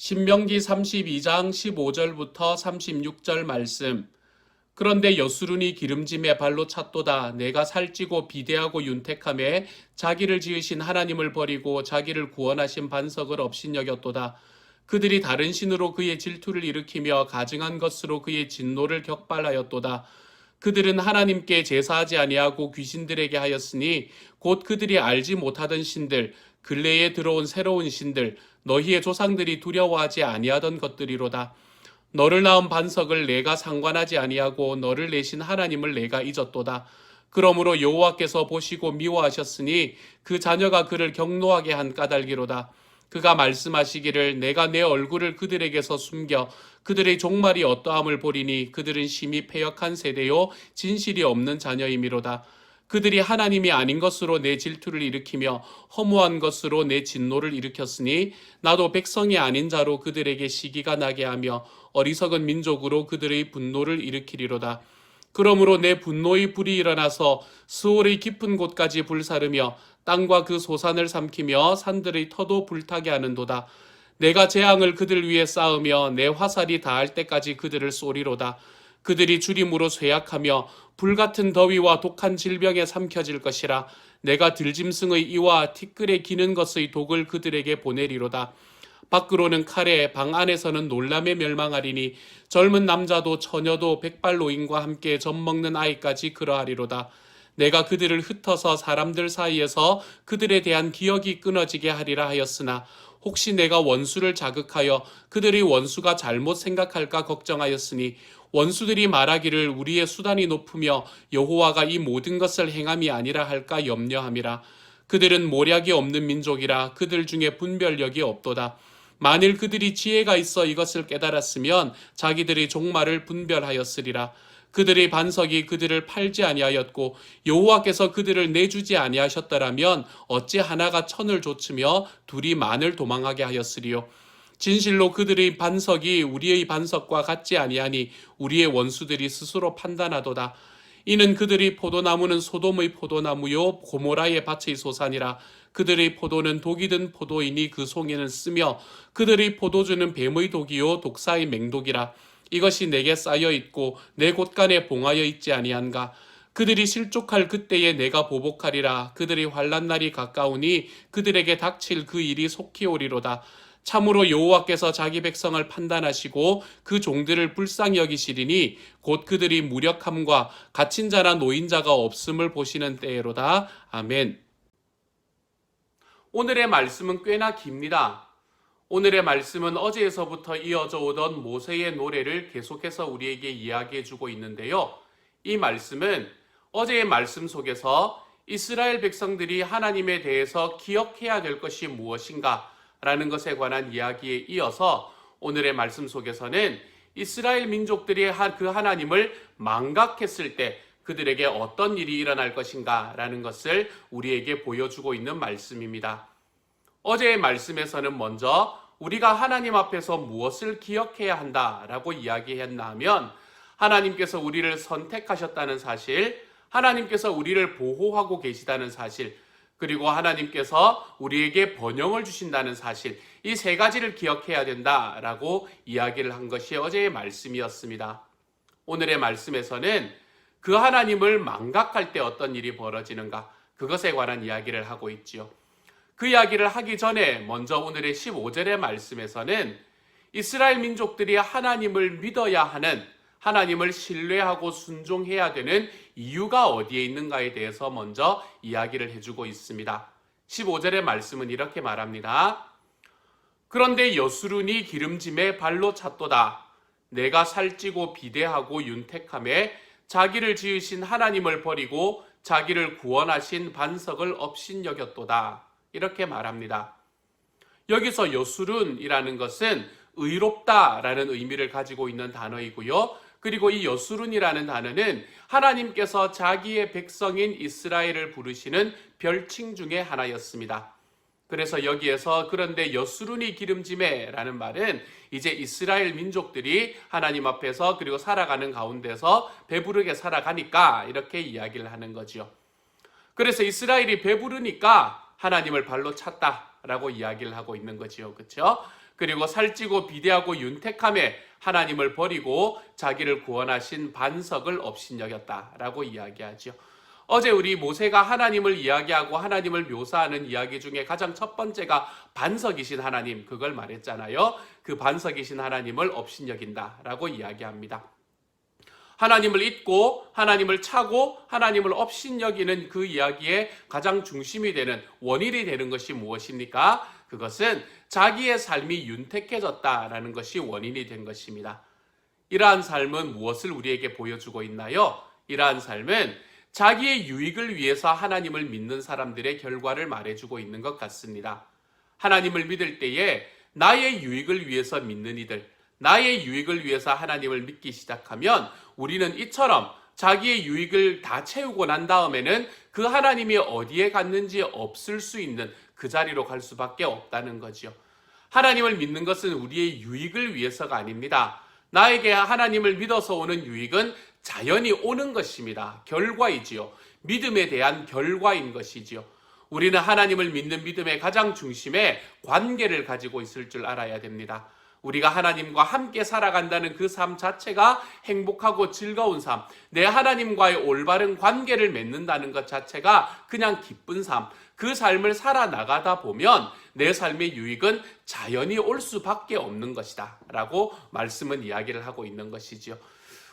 신명기 32장 15절부터 36절 말씀. 그런데 여수룬이 기름짐에 발로 찼도다. 내가 살찌고 비대하고 윤택함에 자기를 지으신 하나님을 버리고 자기를 구원하신 반석을 업신여겼도다. 그들이 다른 신으로 그의 질투를 일으키며 가증한 것으로 그의 진노를 격발하였도다. 그들은 하나님께 제사하지 아니하고 귀신들에게 하였으니 곧 그들이 알지 못하던 신들, 근래에 들어온 새로운 신들, 너희의 조상들이 두려워하지 아니하던 것들이로다. 너를 낳은 반석을 내가 상관하지 아니하고 너를 내신 하나님을 내가 잊었도다. 그러므로 여호와께서 보시고 미워하셨으니 그 자녀가 그를 경노하게 한 까닭이로다. 그가 말씀하시기를 내가 내 얼굴을 그들에게서 숨겨 그들의 종말이 어떠함을 보리니 그들은 심히 패역한 세대요 진실이 없는 자녀이미로다. 그들이 하나님이 아닌 것으로 내 질투를 일으키며 허무한 것으로 내 진노를 일으켰으니 나도 백성이 아닌 자로 그들에게 시기가 나게 하며 어리석은 민족으로 그들의 분노를 일으키리로다. 그러므로 내 분노의 불이 일어나서 스올의 깊은 곳까지 불사르며 땅과 그 소산을 삼키며 산들의 터도 불타게 하는도다. 내가 재앙을 그들 위에 쌓으며 내 화살이 닿을 때까지 그들을 쏘리로다. 그들이 주림으로 쇠약하며 불같은 더위와 독한 질병에 삼켜질 것이라. 내가 들짐승의 이와 티끌에 기는 것의 독을 그들에게 보내리로다. 밖으로는 칼에 방 안에서는 놀람에 멸망하리니 젊은 남자도 처녀도 백발 노인과 함께 젖먹는 아이까지 그러하리로다. 내가 그들을 흩어서 사람들 사이에서 그들에 대한 기억이 끊어지게 하리라 하였으나 혹시 내가 원수를 자극하여 그들의 원수가 잘못 생각할까 걱정하였으니 원수들이 말하기를 우리의 수단이 높으며 여호와가 이 모든 것을 행함이 아니라 할까 염려함이라. 그들은 모략이 없는 민족이라 그들 중에 분별력이 없도다. 만일 그들이 지혜가 있어 이것을 깨달았으면 자기들의 종말을 분별하였으리라. 그들의 반석이 그들을 팔지 아니하였고 여호와께서 그들을 내주지 아니하셨더라면 어찌 하나가 천을 좇으며 둘이 만을 도망하게 하였으리요. 진실로 그들의 반석이 우리의 반석과 같지 아니하니 우리의 원수들이 스스로 판단하도다. 이는 그들의 포도나무는 소돔의 포도나무요 고모라의 밭의 소산이라. 그들의 포도는 독이 든 포도이니 그 송이는 쓰며 그들의 포도주는 뱀의 독이요 독사의 맹독이라. 이것이 내게 쌓여 있고 내 곳간에 봉하여 있지 아니한가. 그들이 실족할 그때에 내가 보복하리라. 그들의 환난 날이 가까우니 그들에게 닥칠 그 일이 속히 오리로다. 참으로 여호와께서 자기 백성을 판단하시고 그 종들을 불쌍히 여기시리니 곧 그들이 무력함과 갇힌 자나 노인자가 없음을 보시는 때로다. 아멘. 오늘의 말씀은 꽤나 깁니다. 오늘의 말씀은 어제에서부터 이어져 오던 모세의 노래를 계속해서 우리에게 이야기해 주고 있는데요. 이 말씀은 어제의 말씀 속에서 이스라엘 백성들이 하나님에 대해서 기억해야 될 것이 무엇인가 라는 것에 관한 이야기에 이어서 오늘의 말씀 속에서는 이스라엘 민족들이 그 하나님을 망각했을 때 그들에게 어떤 일이 일어날 것인가 라는 것을 우리에게 보여주고 있는 말씀입니다. 어제의 말씀에서는 먼저 우리가 하나님 앞에서 무엇을 기억해야 한다라고 이야기했나 하면 하나님께서 우리를 선택하셨다는 사실, 하나님께서 우리를 보호하고 계시다는 사실, 그리고 하나님께서 우리에게 번영을 주신다는 사실, 이 세 가지를 기억해야 된다라고 이야기를 한 것이 어제의 말씀이었습니다. 오늘의 말씀에서는 그 하나님을 망각할 때 어떤 일이 벌어지는가, 그것에 관한 이야기를 하고 있지요. 그 이야기를 하기 전에 먼저 오늘의 15절의 말씀에서는 이스라엘 민족들이 하나님을 믿어야 하는, 하나님을 신뢰하고 순종해야 되는 이유가 어디에 있는가에 대해서 먼저 이야기를 해주고 있습니다. 15절의 말씀은 이렇게 말합니다. 그런데 여수룬이 기름짐에 발로 찼도다. 내가 살찌고 비대하고 윤택함에 자기를 지으신 하나님을 버리고 자기를 구원하신 반석을 업신여겼도다. 이렇게 말합니다. 여기서 여수룬이라는 것은 의롭다라는 의미를 가지고 있는 단어이고요. 그리고 이 여수룬이라는 단어는 하나님께서 자기의 백성인 이스라엘을 부르시는 별칭 중에 하나였습니다. 그래서 여기에서 그런데 여수룬이 기름짐에 라는 말은 이제 이스라엘 민족들이 하나님 앞에서 그리고 살아가는 가운데서 배부르게 살아가니까 이렇게 이야기를 하는 거죠. 그래서 이스라엘이 배부르니까 하나님을 발로 찼다라고 이야기를 하고 있는 거지요. 그렇죠? 그리고 살찌고 비대하고 윤택함에 하나님을 버리고 자기를 구원하신 반석을 업신여겼다라고 이야기하죠. 어제 우리 모세가 하나님을 이야기하고 하나님을 묘사하는 이야기 중에 가장 첫 번째가 반석이신 하나님, 그걸 말했잖아요. 그 반석이신 하나님을 업신여긴다라고 이야기합니다. 하나님을 잊고 하나님을 차고 하나님을 업신여기는 그 이야기의 가장 중심이 되는 원인이 되는 것이 무엇입니까? 그것은 자기의 삶이 윤택해졌다라는 것이 원인이 된 것입니다. 이러한 삶은 무엇을 우리에게 보여주고 있나요? 이러한 삶은 자기의 유익을 위해서 하나님을 믿는 사람들의 결과를 말해주고 있는 것 같습니다. 하나님을 믿을 때에 나의 유익을 위해서 믿는 이들, 나의 유익을 위해서 하나님을 믿기 시작하면 우리는 이처럼 자기의 유익을 다 채우고 난 다음에는 그 하나님이 어디에 갔는지 없을 수 있는 그 자리로 갈 수밖에 없다는 거죠. 하나님을 믿는 것은 우리의 유익을 위해서가 아닙니다. 나에게 하나님을 믿어서 오는 유익은 자연히 오는 것입니다. 결과이지요. 믿음에 대한 결과인 것이지요. 우리는 하나님을 믿는 믿음의 가장 중심에 관계를 가지고 있을 줄 알아야 됩니다. 우리가 하나님과 함께 살아간다는 그 삶 자체가 행복하고 즐거운 삶, 내 하나님과의 올바른 관계를 맺는다는 것 자체가 그냥 기쁜 삶, 그 삶을 살아나가다 보면 내 삶의 유익은 자연히 올 수밖에 없는 것이다 라고 말씀은 이야기를 하고 있는 것이지요.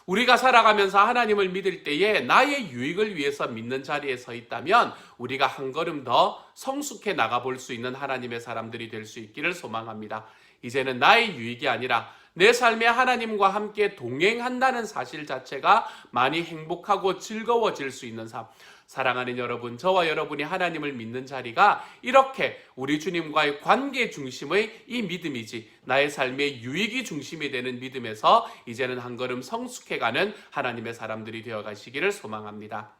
우리가 살아가면서 하나님을 믿을 때에 나의 유익을 위해서 믿는 자리에 서 있다면 우리가 한 걸음 더 성숙해 나가볼 수 있는 하나님의 사람들이 될 수 있기를 소망합니다. 이제는 나의 유익이 아니라 내 삶에 하나님과 함께 동행한다는 사실 자체가 많이 행복하고 즐거워질 수 있는 삶. 사랑하는 여러분, 저와 여러분이 하나님을 믿는 자리가 이렇게 우리 주님과의 관계 중심의 이 믿음이지 나의 삶의 유익이 중심이 되는 믿음에서 이제는 한 걸음 성숙해가는 하나님의 사람들이 되어가시기를 소망합니다.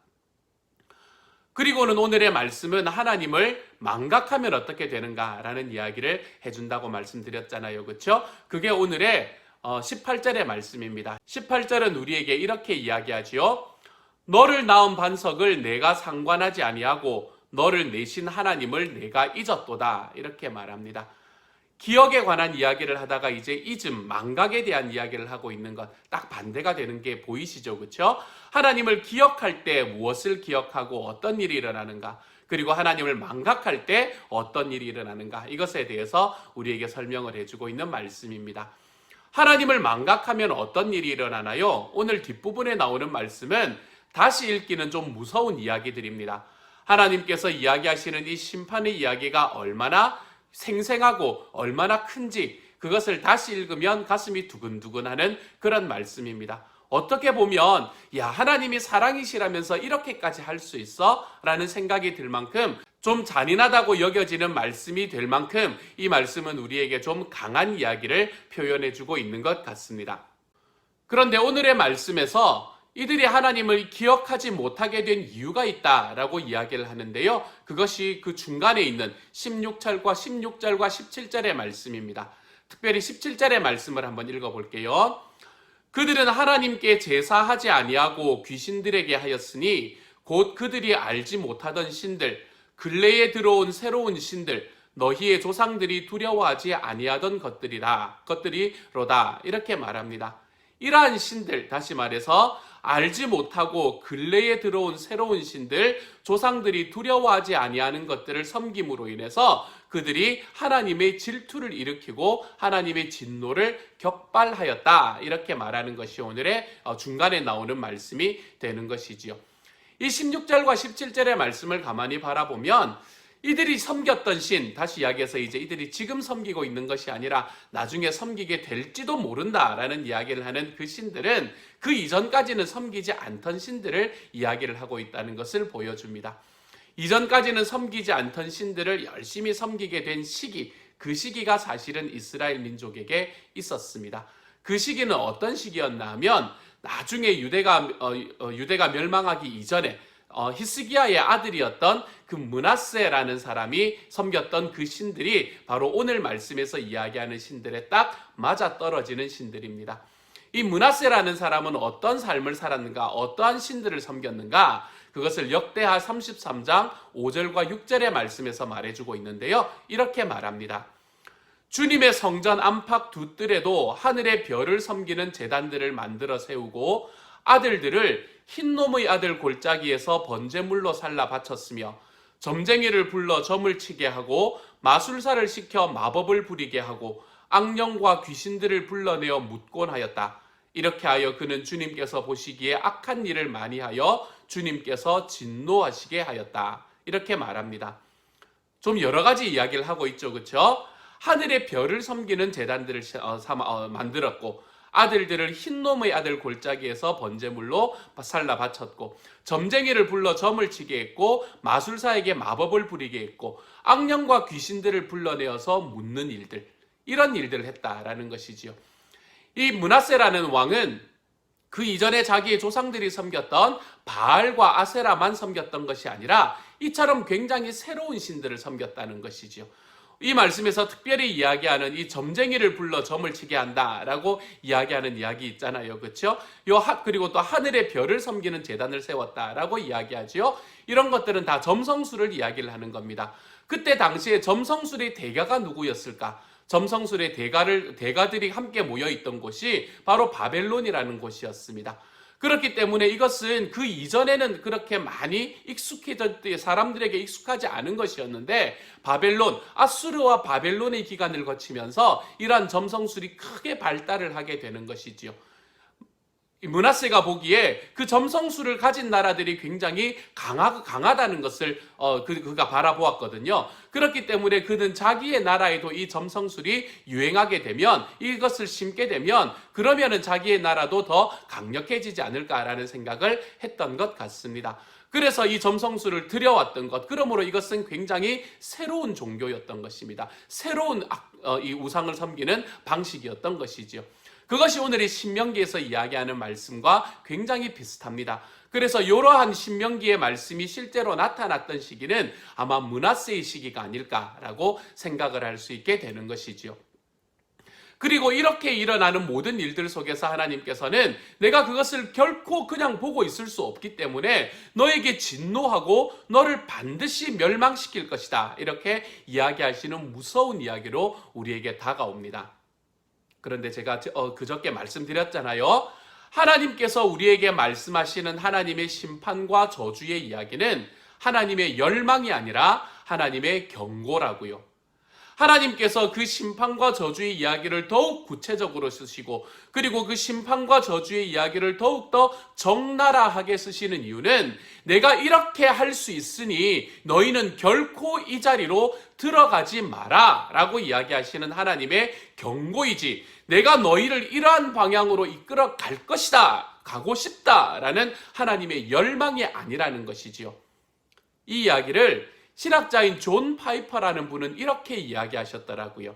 그리고는 오늘의 말씀은 하나님을 망각하면 어떻게 되는가라는 이야기를 해준다고 말씀드렸잖아요. 그렇죠? 그게 오늘의 18절의 말씀입니다. 18절은 우리에게 이렇게 이야기하지요. 너를 낳은 반석을 내가 상관하지 아니하고 너를 내신 하나님을 내가 잊었도다. 이렇게 말합니다. 기억에 관한 이야기를 하다가 이제 잊음, 망각에 대한 이야기를 하고 있는 것, 딱 반대가 되는 게 보이시죠? 그렇죠? 하나님을 기억할 때 무엇을 기억하고 어떤 일이 일어나는가, 그리고 하나님을 망각할 때 어떤 일이 일어나는가, 이것에 대해서 우리에게 설명을 해주고 있는 말씀입니다. 하나님을 망각하면 어떤 일이 일어나나요? 오늘 뒷부분에 나오는 말씀은 다시 읽기는 좀 무서운 이야기들입니다. 하나님께서 이야기하시는 이 심판의 이야기가 얼마나 생생하고 얼마나 큰지 그것을 다시 읽으면 가슴이 두근두근하는 그런 말씀입니다. 어떻게 보면 야, 하나님이 사랑이시라면서 이렇게까지 할 수 있어? 라는 생각이 들 만큼 좀 잔인하다고 여겨지는 말씀이 될 만큼 이 말씀은 우리에게 좀 강한 이야기를 표현해주고 있는 것 같습니다. 그런데 오늘의 말씀에서 이들이 하나님을 기억하지 못하게 된 이유가 있다라고 이야기를 하는데요. 그것이 그 중간에 있는 16절과 17절의 말씀입니다. 특별히 17절의 말씀을 한번 읽어볼게요. 그들은 하나님께 제사하지 아니하고 귀신들에게 하였으니 곧 그들이 알지 못하던 신들, 근래에 들어온 새로운 신들, 너희의 조상들이 두려워하지 아니하던 것들이로다. 이렇게 말합니다. 이러한 신들, 다시 말해서 알지 못하고 근래에 들어온 새로운 신들, 조상들이 두려워하지 아니하는 것들을 섬김으로 인해서 그들이 하나님의 질투를 일으키고 하나님의 진노를 격발하였다. 이렇게 말하는 것이 오늘의 중간에 나오는 말씀이 되는 것이지요. 이 16절과 17절의 말씀을 가만히 바라보면 이들이 섬겼던 신, 다시 이야기해서 이제 이들이 지금 섬기고 있는 것이 아니라 나중에 섬기게 될지도 모른다라는 이야기를 하는 그 신들은 그 이전까지는 섬기지 않던 신들을 이야기를 하고 있다는 것을 보여줍니다. 이전까지는 섬기지 않던 신들을 열심히 섬기게 된 시기, 그 시기가 사실은 이스라엘 민족에게 있었습니다. 그 시기는 어떤 시기였나 하면 나중에 유대가 멸망하기 이전에 히스기야의 아들이었던 그 므낫세라는 사람이 섬겼던 그 신들이 바로 오늘 말씀에서 이야기하는 신들에 딱 맞아떨어지는 신들입니다. 이 므낫세라는 사람은 어떤 삶을 살았는가, 어떠한 신들을 섬겼는가, 그것을 역대하 33장 5절과 6절의 말씀에서 말해주고 있는데요. 이렇게 말합니다. 주님의 성전 안팎 두 뜰에도 하늘의 별을 섬기는 제단들을 만들어 세우고 아들들을 흰놈의 아들 골짜기에서 번제물로 살라 바쳤으며 점쟁이를 불러 점을 치게 하고 마술사를 시켜 마법을 부리게 하고 악령과 귀신들을 불러내어 묻곤 하였다. 이렇게 하여 그는 주님께서 보시기에 악한 일을 많이 하여 주님께서 진노하시게 하였다. 이렇게 말합니다. 좀 여러 가지 이야기를 하고 있죠. 그렇죠? 하늘의 별을 섬기는 제단들을 만들었고 아들들을 흰놈의 아들 골짜기에서 번제물로 살라 바쳤고 점쟁이를 불러 점을 치게 했고 마술사에게 마법을 부리게 했고 악령과 귀신들을 불러내어서 묻는 일들, 이런 일들을 했다라는 것이지요. 이 므낫세라는 왕은 그 이전에 자기의 조상들이 섬겼던 바알과 아세라만 섬겼던 것이 아니라 이처럼 굉장히 새로운 신들을 섬겼다는 것이지요. 이 말씀에서 특별히 이야기하는 이 점쟁이를 불러 점을 치게 한다라고 이야기하는 이야기 있잖아요. 그렇죠? 그리고 또 하늘의 별을 섬기는 제단을 세웠다라고 이야기하지요. 이런 것들은 다 점성술을 이야기를 하는 겁니다. 그때 당시에 점성술의 대가가 누구였을까? 점성술의 대가들이 함께 모여있던 곳이 바로 바벨론이라는 곳이었습니다. 그렇기 때문에 이것은 그 이전에는 그렇게 많이 사람들에게 익숙하지 않은 것이었는데 아수르와 바벨론의 기간을 거치면서 이러한 점성술이 크게 발달을 하게 되는 것이지요. 므낫세가 보기에 그 점성술을 가진 나라들이 굉장히 강하다는 것을 그가 바라보았거든요. 그렇기 때문에 그는 자기의 나라에도 이 점성술이 유행하게 되면, 이것을 심게 되면 그러면은 자기의 나라도 더 강력해지지 않을까라는 생각을 했던 것 같습니다. 그래서 이 점성술을 들여왔던 것, 그러므로 이것은 굉장히 새로운 종교였던 것입니다. 새로운 이 우상을 섬기는 방식이었던 것이지요. 그것이 오늘 이 신명기에서 이야기하는 말씀과 굉장히 비슷합니다. 그래서 이러한 신명기의 말씀이 실제로 나타났던 시기는 아마 므낫세의 시기가 아닐까라고 생각을 할 수 있게 되는 것이지요. 그리고 이렇게 일어나는 모든 일들 속에서 하나님께서는 내가 그것을 결코 그냥 보고 있을 수 없기 때문에 너에게 진노하고 너를 반드시 멸망시킬 것이다. 이렇게 이야기하시는 무서운 이야기로 우리에게 다가옵니다. 그런데 제가 그저께 말씀드렸잖아요. 하나님께서 우리에게 말씀하시는 하나님의 심판과 저주의 이야기는 하나님의 열망이 아니라 하나님의 경고라고요. 하나님께서 그 심판과 저주의 이야기를 더욱 구체적으로 쓰시고, 그리고 그 심판과 저주의 이야기를 더욱더 적나라하게 쓰시는 이유는 내가 이렇게 할 수 있으니 너희는 결코 이 자리로 들어가지 마라 라고 이야기하시는 하나님의 경고이지, 내가 너희를 이러한 방향으로 이끌어 갈 것이다, 가고 싶다라는 하나님의 열망이 아니라는 것이지요. 이 이야기를 신학자인 존 파이퍼라는 분은 이렇게 이야기하셨더라고요.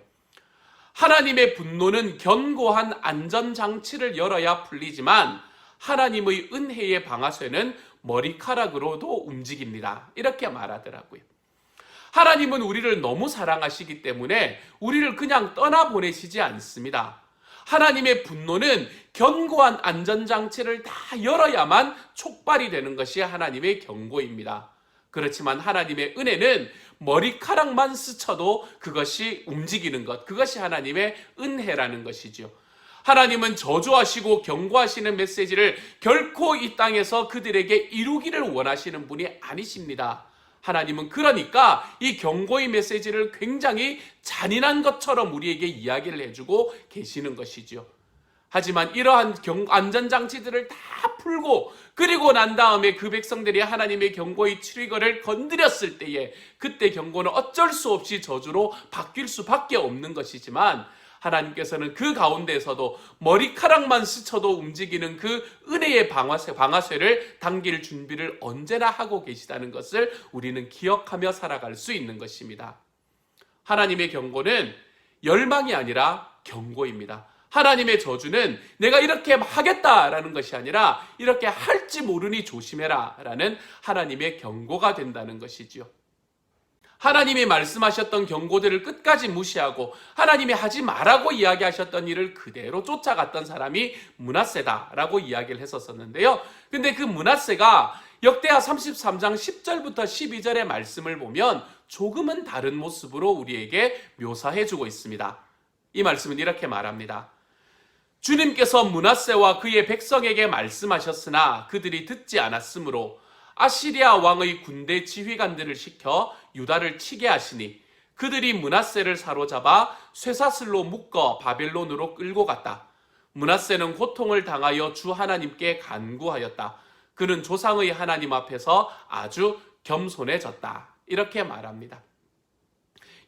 하나님의 분노는 견고한 안전장치를 열어야 풀리지만 하나님의 은혜의 방아쇠는 머리카락으로도 움직입니다. 이렇게 말하더라고요. 하나님은 우리를 너무 사랑하시기 때문에 우리를 그냥 떠나보내시지 않습니다. 하나님의 분노는 견고한 안전장치를 다 열어야만 촉발이 되는 것이 하나님의 경고입니다. 그렇지만 하나님의 은혜는 머리카락만 스쳐도 그것이 움직이는 것, 그것이 하나님의 은혜라는 것이지요. 하나님은 저주하시고 경고하시는 메시지를 결코 이 땅에서 그들에게 이루기를 원하시는 분이 아니십니다. 하나님은 그러니까 이 경고의 메시지를 굉장히 잔인한 것처럼 우리에게 이야기를 해주고 계시는 것이죠. 하지만 이러한 안전장치들을 다 풀고 그리고 난 다음에 그 백성들이 하나님의 경고의 트리거를 건드렸을 때에 그때 경고는 어쩔 수 없이 저주로 바뀔 수밖에 없는 것이지만 하나님께서는 그 가운데에서도 머리카락만 스쳐도 움직이는 그 은혜의 방아쇠를 당길 준비를 언제나 하고 계시다는 것을 우리는 기억하며 살아갈 수 있는 것입니다. 하나님의 경고는 열망이 아니라 경고입니다. 하나님의 저주는 내가 이렇게 하겠다라는 것이 아니라 이렇게 할지 모르니 조심해라 라는 하나님의 경고가 된다는 것이지요. 하나님이 말씀하셨던 경고들을 끝까지 무시하고 하나님이 하지 말라고 이야기하셨던 일을 그대로 쫓아갔던 사람이 므낫세다라고 이야기를 했었는데요. 근데 그 므낫세가 역대하 33장 10절부터 12절의 말씀을 보면 조금은 다른 모습으로 우리에게 묘사해주고 있습니다. 이 말씀은 이렇게 말합니다. 주님께서 므낫세와 그의 백성에게 말씀하셨으나 그들이 듣지 않았으므로 아시리아 왕의 군대 지휘관들을 시켜 유다를 치게 하시니 그들이 므낫세를 사로잡아 쇠사슬로 묶어 바벨론으로 끌고 갔다. 므낫세는 고통을 당하여 주 하나님께 간구하였다. 그는 조상의 하나님 앞에서 아주 겸손해졌다. 이렇게 말합니다.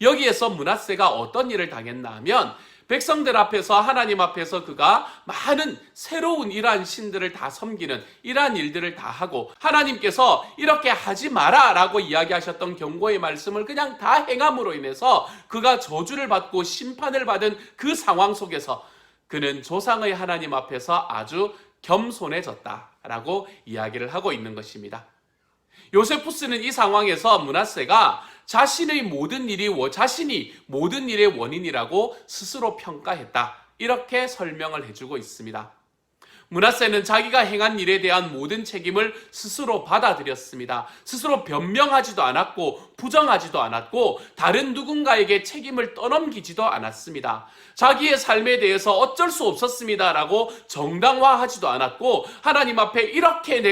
여기에서 므낫세가 어떤 일을 당했나 하면 백성들 앞에서 하나님 앞에서 그가 많은 새로운 이러한 신들을 다 섬기는 이러한 일들을 다 하고 하나님께서 이렇게 하지 마라 라고 이야기하셨던 경고의 말씀을 그냥 다 행함으로 인해서 그가 저주를 받고 심판을 받은 그 상황 속에서 그는 조상의 하나님 앞에서 아주 겸손해졌다라고 이야기를 하고 있는 것입니다. 요세푸스는 이 상황에서 므낫세가 자신이 모든 일의 원인이라고 스스로 평가했다. 이렇게 설명을 해주고 있습니다. 므낫세는 자기가 행한 일에 대한 모든 책임을 스스로 받아들였습니다. 스스로 변명하지도 않았고 부정하지도 않았고 다른 누군가에게 책임을 떠넘기지도 않았습니다. 자기의 삶에 대해서 어쩔 수 없었습니다라고 정당화하지도 않았고 하나님 앞에 이렇게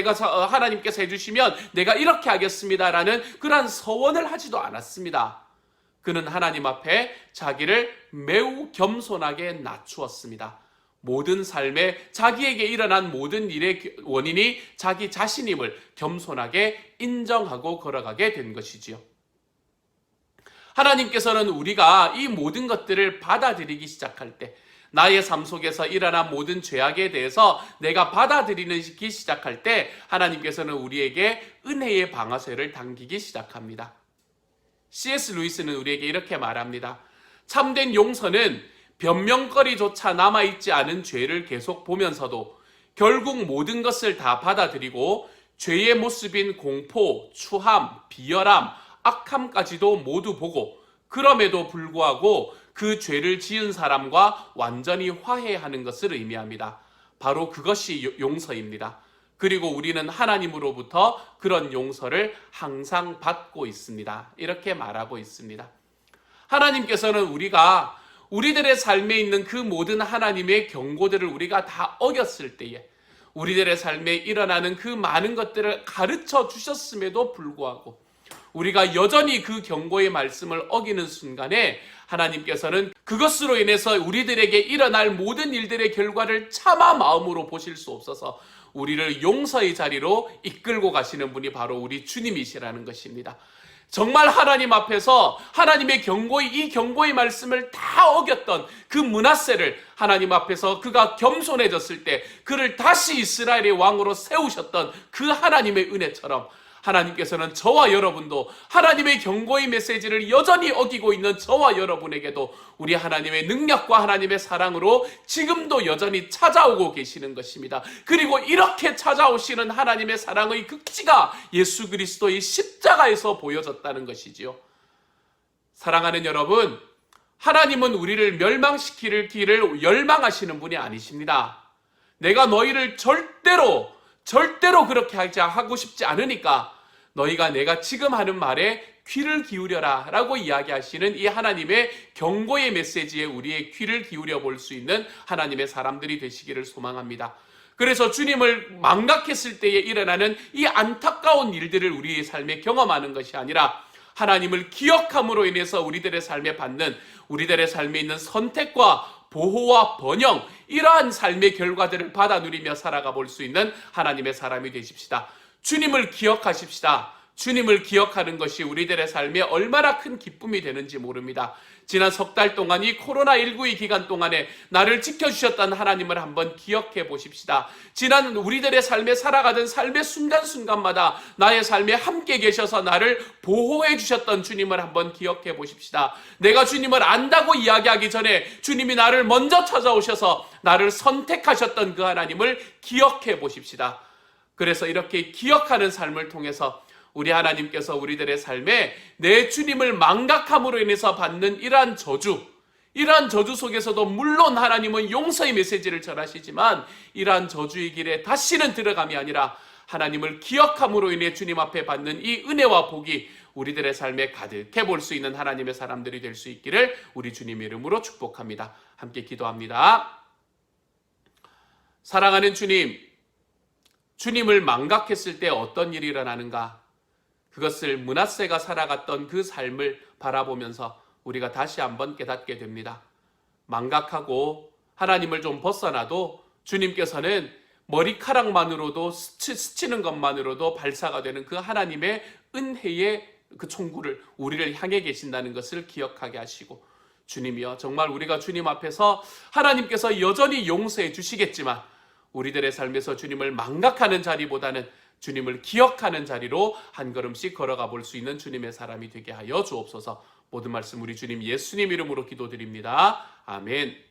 하나님께서 해주시면 내가 이렇게 하겠습니다라는 그러한 서원을 하지도 않았습니다. 그는 하나님 앞에 자기를 매우 겸손하게 낮추었습니다. 모든 삶에 자기에게 일어난 모든 일의 원인이 자기 자신임을 겸손하게 인정하고 걸어가게 된 것이지요. 하나님께서는 우리가 이 모든 것들을 받아들이기 시작할 때 나의 삶 속에서 일어난 모든 죄악에 대해서 내가 받아들이기 시작할 때 하나님께서는 우리에게 은혜의 방아쇠를 당기기 시작합니다. C.S. 루이스는 우리에게 이렇게 말합니다. 참된 용서는 변명거리조차 남아있지 않은 죄를 계속 보면서도 결국 모든 것을 다 받아들이고 죄의 모습인 공포, 추함, 비열함, 악함까지도 모두 보고 그럼에도 불구하고 그 죄를 지은 사람과 완전히 화해하는 것을 의미합니다. 바로 그것이 용서입니다. 그리고 우리는 하나님으로부터 그런 용서를 항상 받고 있습니다. 이렇게 말하고 있습니다. 하나님께서는 우리들의 삶에 있는 그 모든 하나님의 경고들을 우리가 다 어겼을 때에 우리들의 삶에 일어나는 그 많은 것들을 가르쳐 주셨음에도 불구하고 우리가 여전히 그 경고의 말씀을 어기는 순간에 하나님께서는 그것으로 인해서 우리들에게 일어날 모든 일들의 결과를 차마 마음으로 보실 수 없어서 우리를 용서의 자리로 이끌고 가시는 분이 바로 우리 주님이시라는 것입니다. 정말 하나님 앞에서 하나님의 이 경고의 말씀을 다 어겼던 그 므낫세를 하나님 앞에서 그가 겸손해졌을 때 그를 다시 이스라엘의 왕으로 세우셨던 그 하나님의 은혜처럼 하나님께서는 저와 여러분도 하나님의 경고의 메시지를 여전히 어기고 있는 저와 여러분에게도 우리 하나님의 능력과 하나님의 사랑으로 지금도 여전히 찾아오고 계시는 것입니다. 그리고 이렇게 찾아오시는 하나님의 사랑의 극치가 예수 그리스도의 십자가에서 보여졌다는 것이지요. 사랑하는 여러분, 하나님은 우리를 멸망시킬 길을 열망하시는 분이 아니십니다. 내가 너희를 절대로 그렇게 하고 싶지 않으니까 너희가 내가 지금 하는 말에 귀를 기울여라 라고 이야기하시는 이 하나님의 경고의 메시지에 우리의 귀를 기울여 볼 수 있는 하나님의 사람들이 되시기를 소망합니다. 그래서 주님을 망각했을 때에 일어나는 이 안타까운 일들을 우리의 삶에 경험하는 것이 아니라 하나님을 기억함으로 인해서 우리들의 삶에 있는 선택과 보호와 번영, 이러한 삶의 결과들을 받아 누리며 살아가 볼 수 있는 하나님의 사람이 되십시다. 주님을 기억하십시다. 주님을 기억하는 것이 우리들의 삶에 얼마나 큰 기쁨이 되는지 모릅니다. 지난 석 달 동안 이 코로나19의 기간 동안에 나를 지켜주셨던 하나님을 한번 기억해 보십시다. 지난 우리들의 삶에 살아가던 삶의 순간순간마다 나의 삶에 함께 계셔서 나를 보호해 주셨던 주님을 한번 기억해 보십시다. 내가 주님을 안다고 이야기하기 전에 주님이 나를 먼저 찾아오셔서 나를 선택하셨던 그 하나님을 기억해 보십시다. 그래서 이렇게 기억하는 삶을 통해서 우리 하나님께서 우리들의 삶에 내 주님을 망각함으로 인해서 받는 이러한 저주 속에서도 물론 하나님은 용서의 메시지를 전하시지만 이러한 저주의 길에 다시는 들어감이 아니라 하나님을 기억함으로 인해 주님 앞에 받는 이 은혜와 복이 우리들의 삶에 가득해 볼 수 있는 하나님의 사람들이 될 수 있기를 우리 주님의 이름으로 축복합니다. 함께 기도합니다. 사랑하는 주님, 주님을 망각했을 때 어떤 일이 일어나는가? 그것을 므낫세가 살아갔던 그 삶을 바라보면서 우리가 다시 한번 깨닫게 됩니다. 망각하고 하나님을 좀 벗어나도 주님께서는 머리카락만으로도 스치는 것만으로도 발사가 되는 그 하나님의 은혜의 그 총구를 우리를 향해 계신다는 것을 기억하게 하시고, 주님이여, 정말 우리가 주님 앞에서 하나님께서 여전히 용서해 주시겠지만 우리들의 삶에서 주님을 망각하는 자리보다는 주님을 기억하는 자리로 한 걸음씩 걸어가 볼 수 있는 주님의 사람이 되게 하여 주옵소서. 모든 말씀 우리 주님 예수님 이름으로 기도드립니다. 아멘.